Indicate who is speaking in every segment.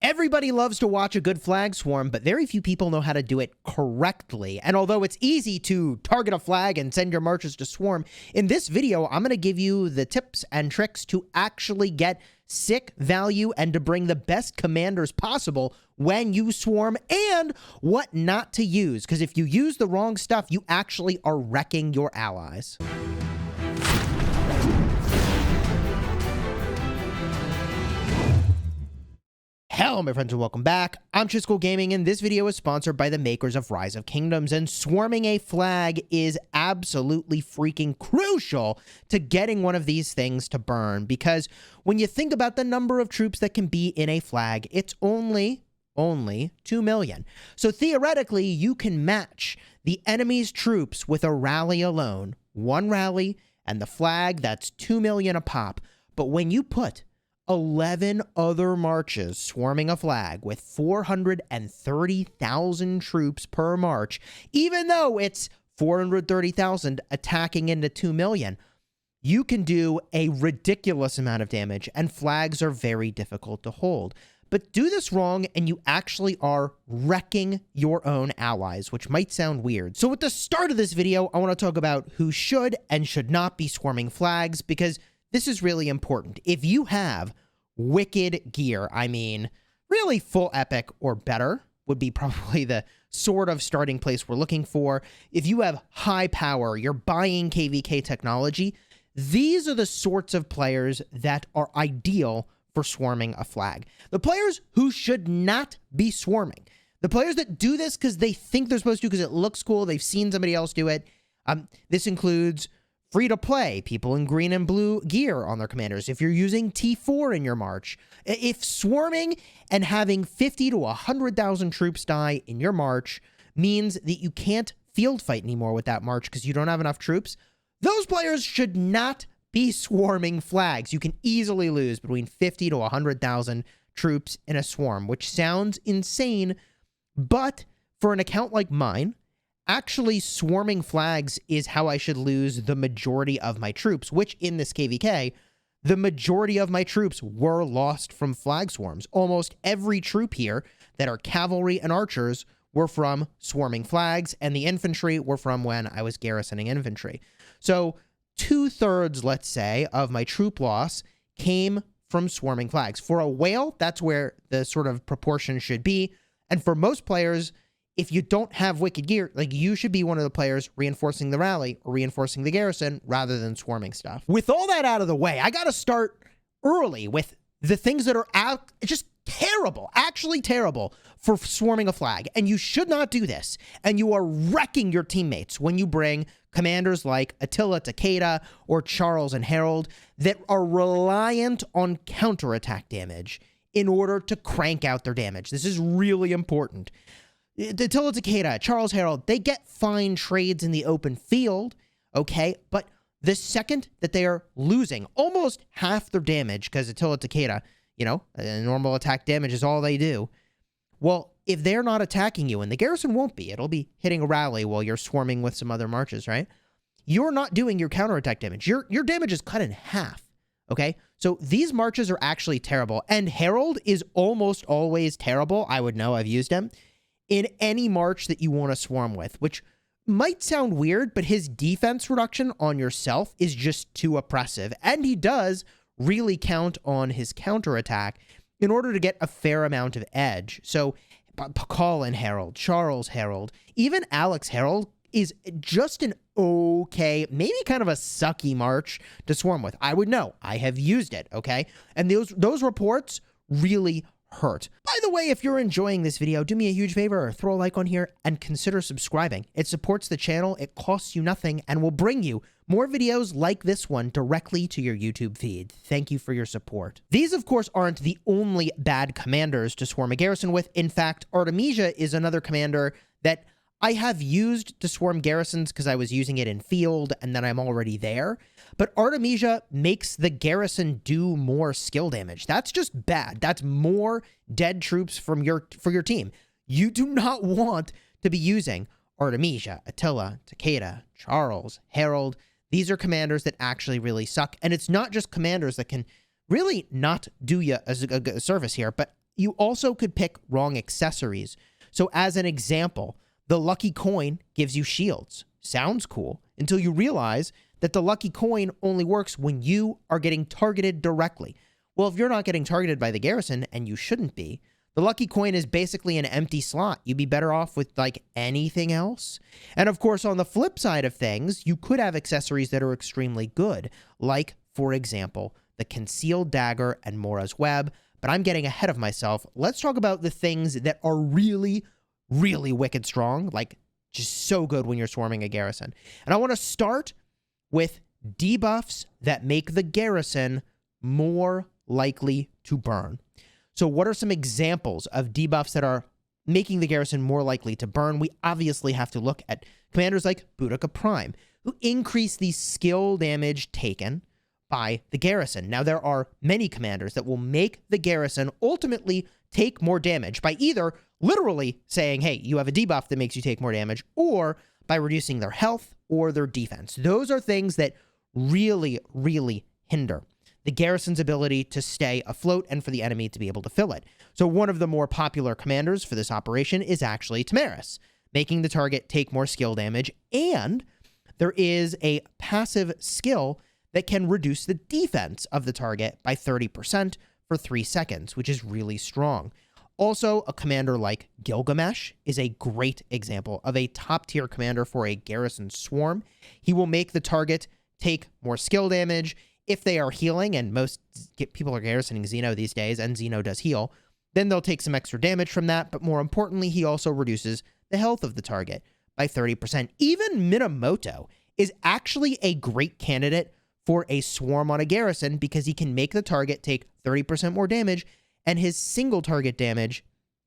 Speaker 1: Everybody loves to watch a good flag swarm, but very few people know how to do it correctly. And although it's easy to target a flag and send your marchers to swarm, in this video, I'm going to give you the tips and tricks to actually get sick value and to bring the best commanders possible when you swarm, and what not to use. Because if you use the wrong stuff, you actually are wrecking your allies. Hello my friends and welcome back. I'm Chisgule Gaming, and this video is sponsored by the makers of Rise of Kingdoms, and swarming a flag is absolutely freaking crucial to getting one of these things to burn, because when you think about the number of troops that can be in a flag, it's only 2 million. So theoretically, you can match the enemy's troops with a rally alone. One rally and the flag, that's 2 million a pop. But when you put 11 other marches swarming a flag with 430,000 troops per march, even though it's 430,000 attacking into 2 million, you can do a ridiculous amount of damage, and flags are very difficult to hold. But do this wrong and you actually are wrecking your own allies, which might sound weird. So at the start of this video, I want to talk about who should and should not be swarming flags, because this is really important. If you have wicked gear, I mean, really full epic or better would be probably the sort of starting place we're looking for. If you have high power, you're buying KVK technology, these are the sorts of players that are ideal for swarming a flag. The players who should not be swarming, the players that do this because they think they're supposed to because it looks cool, they've seen somebody else do it. This includes free-to-play, people in green and blue gear on their commanders. If you're using T4 in your march, if swarming and having 50 to 100,000 troops die in your march means that you can't field fight anymore with that march because you don't have enough troops, those players should not be swarming flags. You can easily lose between 50 to 100,000 troops in a swarm, which sounds insane, but for an account like mine, actually swarming flags is how I should lose the majority of my troops, which in this KVK, the majority of my troops were lost from flag swarms. Almost every troop here that are cavalry and archers were from swarming flags, and the infantry were from when I was garrisoning infantry. So 2/3, let's say, of my troop loss came from swarming flags. For a whale, that's where the sort of proportion should be. And for most players, if you don't have wicked gear, like, you should be one of the players reinforcing the rally or reinforcing the garrison rather than swarming stuff. With all that out of the way, I got to start early with the things that are just terrible, actually terrible for swarming a flag. And you should not do this. And you are wrecking your teammates when you bring commanders like Attila, Takeda, or Charles and Harold that are reliant on counterattack damage in order to crank out their damage. This is really important. Attila, Takeda, Charles, Harold, they get fine trades in the open field, okay? But the second that they are losing almost half their damage, because Attila, Takeda, you know, normal attack damage is all they do. Well, if they're not attacking you, and the garrison won't be, it'll be hitting a rally while you're swarming with some other marches, right? You're not doing your counterattack damage. Your damage is cut in half, okay? So these marches are actually terrible, and Harold is almost always terrible. I would know, I've used him in any march that you want to swarm with, which might sound weird, but his defense reduction on yourself is just too oppressive. And he does really count on his counterattack in order to get a fair amount of edge. So Colin Harold, Charles Harold, even Alex Harold is just an okay, maybe kind of a sucky march to swarm with. I would know. I have used it, okay? And those reports really hurt. By the way, if you're enjoying this video, do me a huge favor, throw a like on here and consider subscribing. It supports the channel, it costs you nothing, and will bring you more videos like this one directly to your YouTube feed. Thank you for your support. These, of course, aren't the only bad commanders to swarm a garrison with. In fact, Artemisia is another commander that I have used to swarm garrisons because I was using it in field and then I'm already there. But Artemisia makes the garrison do more skill damage. That's just bad. That's more dead troops for your team. You do not want to be using Artemisia, Attila, Takeda, Charles, Harold. These are commanders that actually really suck. And it's not just commanders that can really not do you a service here, but You also could pick wrong accessories. So as an example, the lucky coin gives you shields. Sounds cool until you realize that the lucky coin only works when you are getting targeted directly. Well, if you're not getting targeted by the garrison, and you shouldn't be, the lucky coin is basically an empty slot. You'd be better off with like anything else. And of course, on the flip side of things, you could have accessories that are extremely good, like, for example, the Concealed Dagger and Mora's Web. But I'm getting ahead of myself. Let's talk about the things that are really, really wicked strong, like just so good when you're swarming a garrison. And I want to start with debuffs that make the garrison more likely to burn. So what are some examples of debuffs that are making the garrison more likely to burn? We obviously have to look at commanders like Boudica Prime, who increase the skill damage taken by the garrison. Now, there are many commanders that will make the garrison ultimately take more damage by either literally saying, hey, you have a debuff that makes you take more damage, or by reducing their health or their defense. Those are things that really, really hinder the garrison's ability to stay afloat and for the enemy to be able to fill it. So one of the more popular commanders for this operation is actually Tamaris, making the target take more skill damage, and there is a passive skill that can reduce the defense of the target by 30% for 3 seconds, which is really strong. Also, a commander like Gilgamesh is a great example of a top-tier commander for a garrison swarm. He will make the target take more skill damage. If they are healing, and most people are garrisoning Xeno these days, and Xeno does heal, then they'll take some extra damage from that, but more importantly, he also reduces the health of the target by 30%. Even Minamoto is actually a great candidate for a swarm on a garrison because he can make the target take 30% more damage, and his single target damage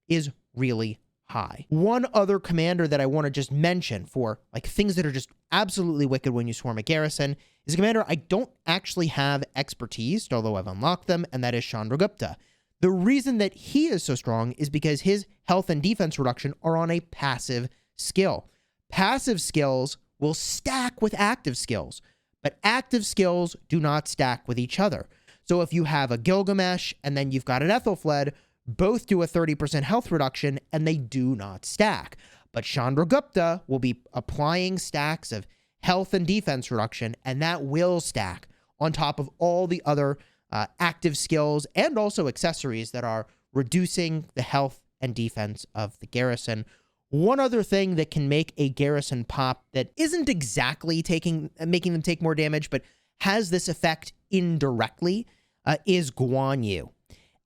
Speaker 1: is really high. One other commander that I want to just mention for like things that are just absolutely wicked when you swarm a garrison is a commander I don't actually have expertise, although I've unlocked them, and that is Chandragupta. The reason that he is so strong is because his health and defense reduction are on a passive skill. Passive skills will stack with active skills, but active skills do not stack with each other. So if you have a Gilgamesh and then you've got an Ethelfled, both do a 30% health reduction and they do not stack. But Chandragupta will be applying stacks of health and defense reduction, and that will stack on top of all the other active skills and also accessories that are reducing the health and defense of the garrison. One other thing that can make a garrison pop that isn't exactly making them take more damage, but has this effect indirectly, is Guan Yu.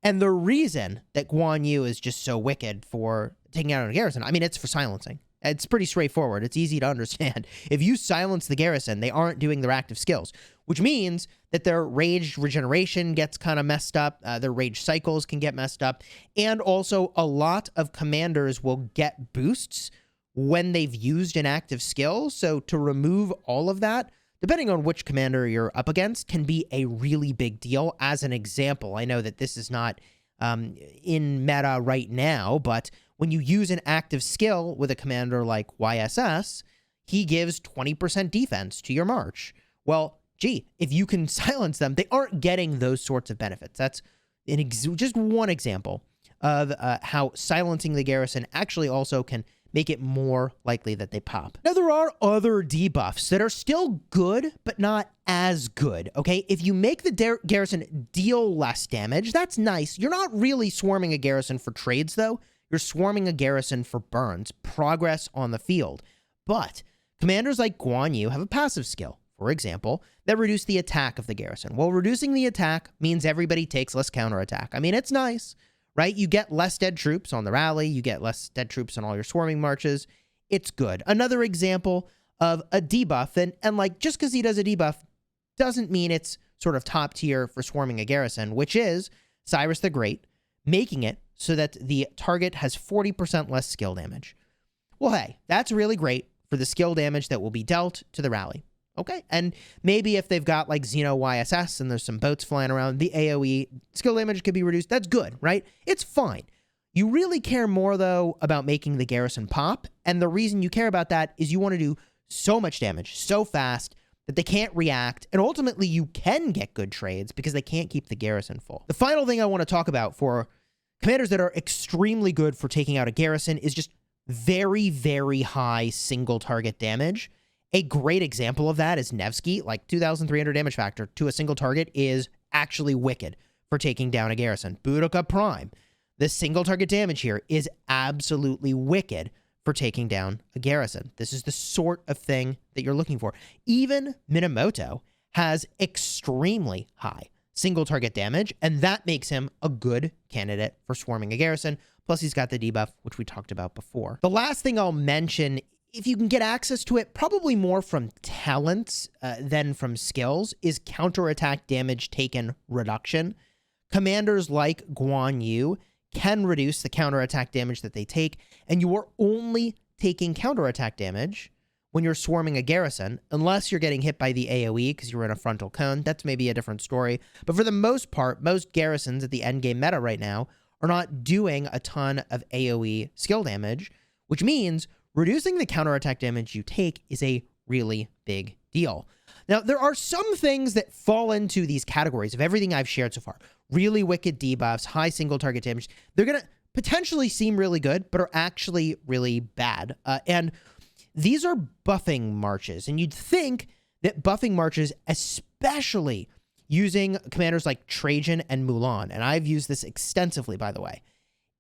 Speaker 1: And the reason that Guan Yu is just so wicked for taking out a garrison, I mean, it's for silencing. It's pretty straightforward. It's easy to understand. If you silence the garrison, they aren't doing their active skills, which means that their rage regeneration gets kind of messed up. Their rage cycles can get messed up. And also, a lot of commanders will get boosts when they've used an active skill. So to remove all of that, depending on which commander you're up against, can be a really big deal. As an example, I know that this is not in meta right now, but when you use an active skill with a commander like YSS, he gives 20% defense to your march. Well, gee, if you can silence them, they aren't getting those sorts of benefits. That's just one example of how silencing the garrison actually also can make it more likely that they pop. Now, there are other debuffs that are still good, but not as good, okay? If you make the garrison deal less damage, that's nice. You're not really swarming a garrison for trades, though. You're swarming a garrison for burns, progress on the field. But commanders like Guan Yu have a passive skill, for example, that reduce the attack of the garrison. Well, reducing the attack means everybody takes less counterattack. I mean, it's nice, right? You get less dead troops on the rally. You get less dead troops on all your swarming marches. It's good. Another example of a debuff, and like, just because he does a debuff doesn't mean it's sort of top tier for swarming a garrison, which is Cyrus the Great, making it so that the target has 40% less skill damage. Well, hey, that's really great for the skill damage that will be dealt to the rally. Okay, and maybe if they've got like Xeno YSS and there's some boats flying around, the AoE skill damage could be reduced. That's good, right? It's fine. You really care more, though, about making the garrison pop, and the reason you care about that is you want to do so much damage so fast that they can't react, and ultimately you can get good trades because they can't keep the garrison full. The final thing I want to talk about for Commanders that are extremely good for taking out a garrison is just very, very high single target damage. A great example of that is Nevsky, like 2,300 damage factor to a single target is actually wicked for taking down a garrison. Boudica Prime, the single target damage here is absolutely wicked for taking down a garrison. This is the sort of thing that you're looking for. Even Minamoto has extremely high single target damage, and that makes him a good candidate for swarming a garrison. Plus, he's got the debuff, which we talked about before. The last thing I'll mention, if you can get access to it, probably more from talents than from skills, is counterattack damage taken reduction. Commanders like Guan Yu can reduce the counterattack damage that they take, and you are only taking counterattack damage when you're swarming a garrison, unless you're getting hit by the AoE because you're in a frontal cone. That's maybe a different story. But for the most part, most garrisons at the endgame meta right now are not doing a ton of AoE skill damage, which means reducing the counterattack damage you take is a really big deal. Now, there are some things that fall into these categories of everything I've shared so far. Really wicked debuffs, high single target damage. They're going to potentially seem really good, but are actually really bad. And these are buffing marches. And you'd think that buffing marches, especially using commanders like Trajan and Mulan, and I've used this extensively, by the way,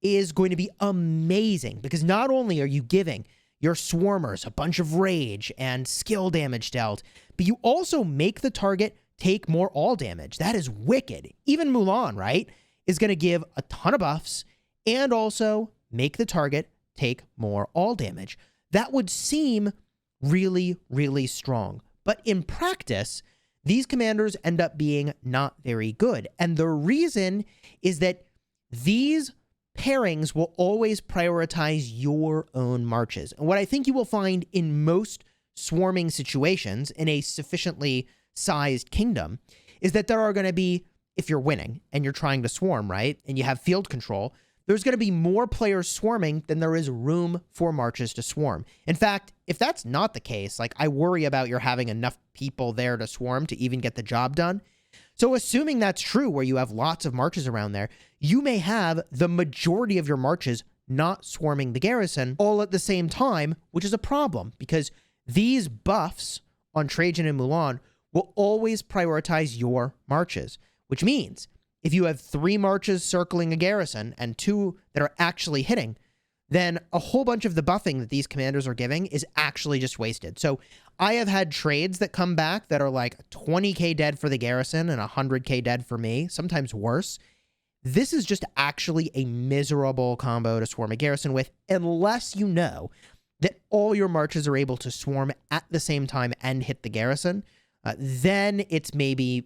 Speaker 1: is going to be amazing. Because not only are you giving your swarmers a bunch of rage and skill damage dealt, but you also make the target take more all damage. That is wicked. Even Mulan, right, is going to give a ton of buffs and also make the target take more all damage. That would seem really, really strong. But in practice, these commanders end up being not very good. And the reason is that these pairings will always prioritize your own marches. And what I think you will find in most swarming situations in a sufficiently sized kingdom is that there are going to be, if you're winning and you're trying to swarm, right, and you have field control, there's going to be more players swarming than there is room for marches to swarm. In fact, if that's not the case, like, I worry about your having enough people there to swarm to even get the job done. So assuming that's true, where you have lots of marches around there, you may have the majority of your marches not swarming the garrison all at the same time, which is a problem because these buffs on Trajan and Mulan will always prioritize your marches, which means if you have 3 marches circling a garrison and 2 that are actually hitting, then a whole bunch of the buffing that these commanders are giving is actually just wasted. So I have had trades that come back that are like 20k dead for the garrison and 100k dead for me, sometimes worse. This is just actually a miserable combo to swarm a garrison with, unless you know that all your marches are able to swarm at the same time and hit the garrison. Then it's maybe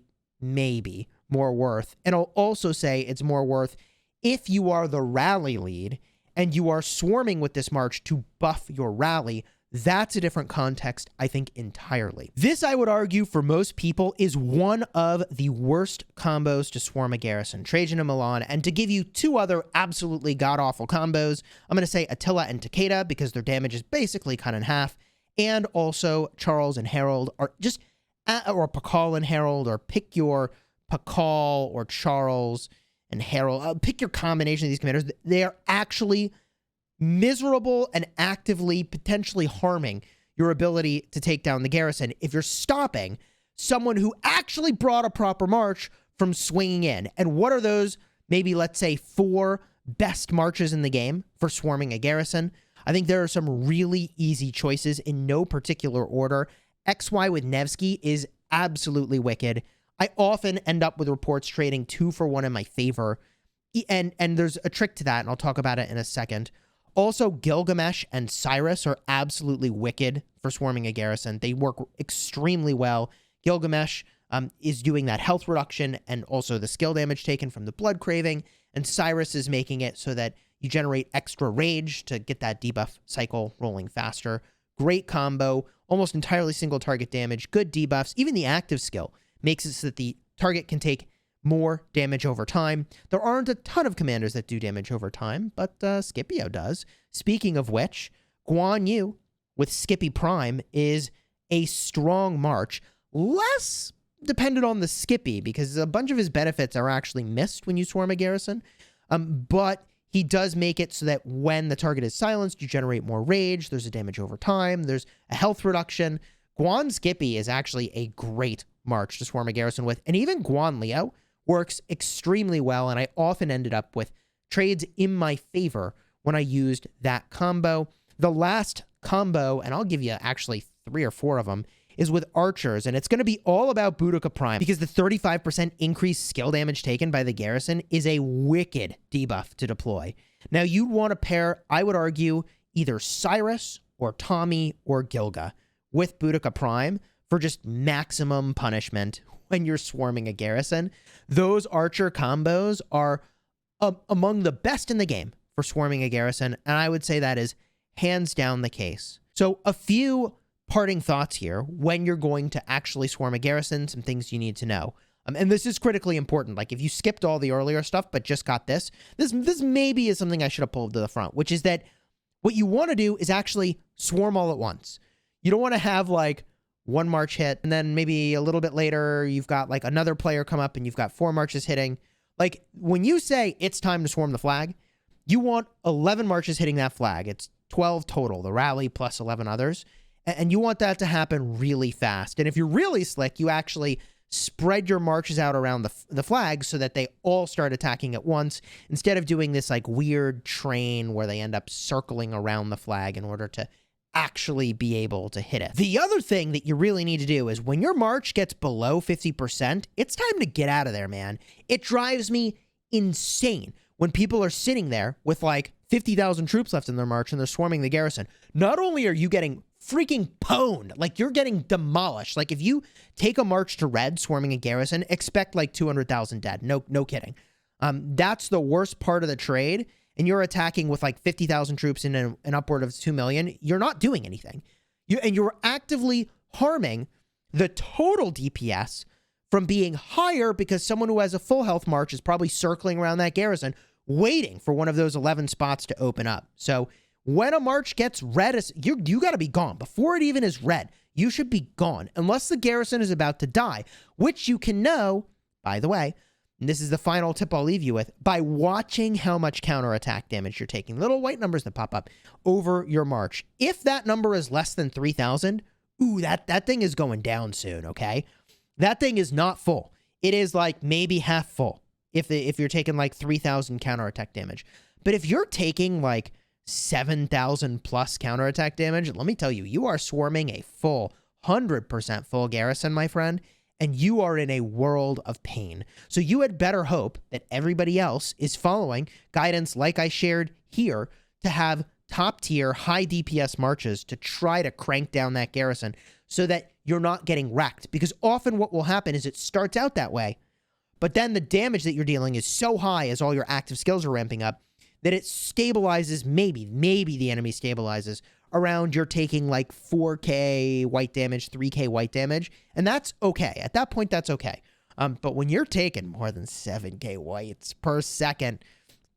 Speaker 1: more worth. And I'll also say it's more worth if you are the rally lead and you are swarming with this march to buff your rally. That's a different context, I think, entirely. This, I would argue, for most people, is one of the worst combos to swarm a garrison, Trajan and Milan. And to give you 2 other absolutely god-awful combos, I'm going to say Attila and Takeda, because their damage is basically cut in half, and also Charles and Harold, or just, or Pakal and Harold, or pick your Pakal or Charles and Harold. Pick your combination of these commanders. They are actually miserable and actively potentially harming your ability to take down the garrison if you're stopping someone who actually brought a proper march from swinging in. And what are those, maybe let's say 4 best marches in the game for swarming a garrison? I think there are some really easy choices in no particular order. XY with Nevsky is absolutely wicked. I often end up with reports trading 2 for 1 in my favor. And there's a trick to that, and I'll talk about it in a second. Also, Gilgamesh and Cyrus are absolutely wicked for swarming a garrison. They work extremely well. Gilgamesh is doing that health reduction and also the skill damage taken from the blood craving, and Cyrus is making it so that you generate extra rage to get that debuff cycle rolling faster. Great combo, almost entirely single target damage, good debuffs. Even the active skill makes it so that the target can take more damage over time. There aren't a ton of commanders that do damage over time, but Scipio does. Speaking of which, Guan Yu with Skippy Prime is a strong march, less dependent on the Skippy, because a bunch of his benefits are actually missed when you swarm a garrison. But he does make it so that when the target is silenced, you generate more rage. There's a damage over time. There's a health reduction. Guan Skippy is actually a great march to swarm a garrison with. And even Guan Leo works extremely well. And I often ended up with trades in my favor when I used that combo. The last combo, and I'll give you actually 3 or 4 of them, is with archers, and it's going to be all about Boudica Prime because the 35% increased skill damage taken by the garrison is a wicked debuff to deploy. Now, you'd want to pair, I would argue, either Cyrus or Tommy or Gilga with Boudica Prime for just maximum punishment when you're swarming a garrison. Those archer combos are among the best in the game for swarming a garrison, and I would say that is hands down the case. So a few parting thoughts here when you're going to actually swarm a garrison, some things you need to know. And this is critically important. Like if you skipped all the earlier stuff but just got this maybe is something I should have pulled to the front, which is that what you want to do is actually swarm all at once. You don't want to have like one march hit and then maybe a little bit later you've got like another player come up and you've got 4 marches hitting. Like when you say it's time to swarm the flag, you want 11 marches hitting that flag. It's 12 total, the rally plus 11 others. And you want that to happen really fast. And if you're really slick, you actually spread your marches out around the flag so that they all start attacking at once instead of doing this like weird train where they end up circling around the flag in order to actually be able to hit it. The other thing that you really need to do is when your march gets below 50%, it's time to get out of there, man. It drives me insane when people are sitting there with like 50,000 troops left in their march and they're swarming the garrison. Not only are you getting freaking pwned, like you're getting demolished. Like if you take a march to red swarming a garrison, expect like 200,000 dead. No kidding. That's the worst part of the trade. And you're attacking with like 50,000 troops in an upward of 2 million. You're not doing anything. You're actively harming the total DPS from being higher because someone who has a full health march is probably circling around that garrison waiting for one of those 11 spots to open up. So when a march gets red, you got to be gone. Before it even is red, you should be gone. Unless the garrison is about to die, which you can know, by the way, and this is the final tip I'll leave you with, by watching how much counterattack damage you're taking. Little white numbers that pop up over your march. If that number is less than 3,000, ooh, that thing is going down soon, okay? That thing is not full. It is like maybe half full if you're taking like 3,000 counterattack damage. But if you're taking like 7,000 plus counterattack damage, let me tell you, you are swarming a full 100% full garrison, my friend, and you are in a world of pain. So you had better hope that everybody else is following guidance like I shared here to have top tier, high DPS marches to try to crank down that garrison so that you're not getting wrecked. Because often what will happen is it starts out that way, but then the damage that you're dealing is so high as all your active skills are ramping up that it stabilizes, maybe the enemy stabilizes around you're taking like 4K white damage, 3K white damage, and that's okay. At that point, that's okay. But when you're taking more than 7K whites per second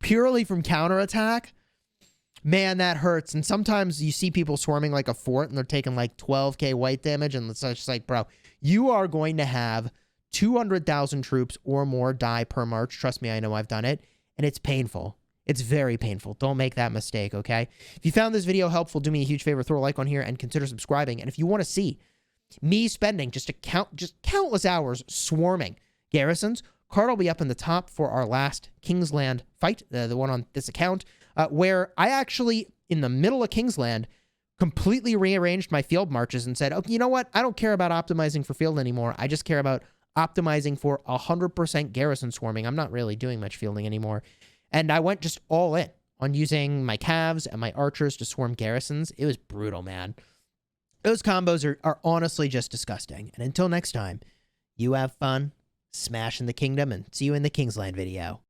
Speaker 1: purely from counterattack, man, that hurts. And sometimes you see people swarming like a fort and they're taking like 12K white damage, and it's just like, bro, you are going to have 200,000 troops or more die per march. Trust me, I know I've done it, and it's painful. It's very painful. Don't make that mistake, okay? If you found this video helpful, do me a huge favor, throw a like on here and consider subscribing. And if you want to see me spending just countless hours swarming garrisons, card will be up in the top for our last Kingsland fight, the one on this account, where I actually, in the middle of Kingsland, completely rearranged my field marches and said, okay, you know what? I don't care about optimizing for field anymore. I just care about optimizing for 100% garrison swarming. I'm not really doing much fielding anymore. And I went just all in on using my calves and my archers to swarm garrisons. It was brutal, man. Those combos are honestly just disgusting. And until next time, you have fun smashing the kingdom, and see you in the Kingsland video.